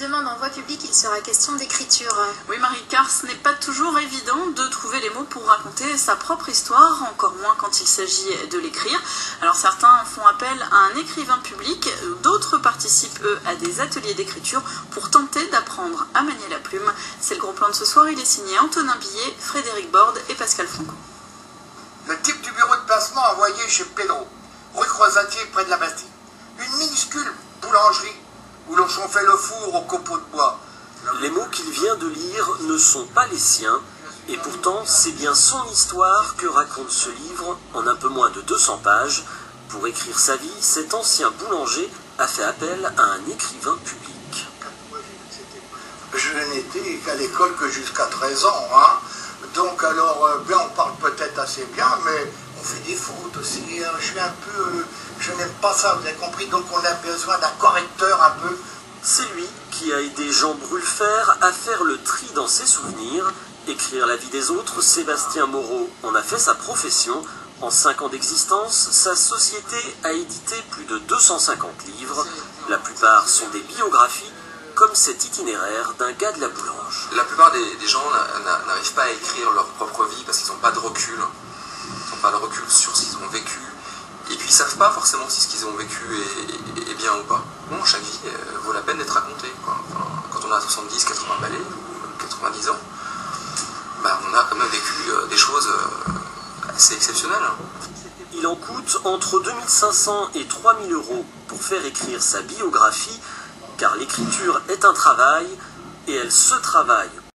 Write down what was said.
demande en voie publique, il sera question d'écriture. Oui Marie, car ce n'est pas toujours évident de trouver les mots pour raconter sa propre histoire, encore moins quand il s'agit de l'écrire. Alors certains font appel à un écrivain public, d'autres participent eux à des ateliers d'écriture pour tenter d'apprendre à manier la plume. C'est le gros plan de ce soir, il est signé Antonin Billet, Frédéric Borde et Pascal Franco. Le type du bureau de placement envoyé chez Pedro, rue Croisatier près de la Bastille. Une minuscule boulangerie où l'on chauffait le four au copeaux de bois. Les mots qu'il vient de lire ne sont pas les siens, et pourtant c'est bien son histoire que raconte ce livre en un peu moins de 200 pages. Pour écrire sa vie, cet ancien boulanger a fait appel à un écrivain public. Je n'étais qu'à l'école que jusqu'à 13 ans, hein. Donc alors, bien, on parle peut-être assez bien, mais on fait des fautes aussi. Hein. Je n'aime pas ça, vous avez compris. Donc on a besoin d'un correcteur un peu. C'est lui qui a aidé Jean Brulfer à faire le tri dans ses souvenirs. Écrire la vie des autres, Sébastien Moreau en a fait sa profession. En 5 ans d'existence, sa société a édité plus de 250 livres. La plupart sont des biographies, comme cet itinéraire d'un gars de la boulange. La plupart des gens n'arrivent pas à écrire leur propre vie parce qu'ils n'ont pas de recul. Ils n'ont pas de recul sur ce qu'ils ont vécu. Et puis ils ne savent pas forcément si ce qu'ils ont vécu est bien ou pas. Bon, chaque vie vaut la peine d'être racontée, quoi. Enfin, quand on a 70, 80 balais, ou 90 ans, bah, on a quand même vécu des choses assez exceptionnelles. Il en coûte entre 2500 et 3000 euros pour faire écrire sa biographie, car l'écriture est un travail, et elle se travaille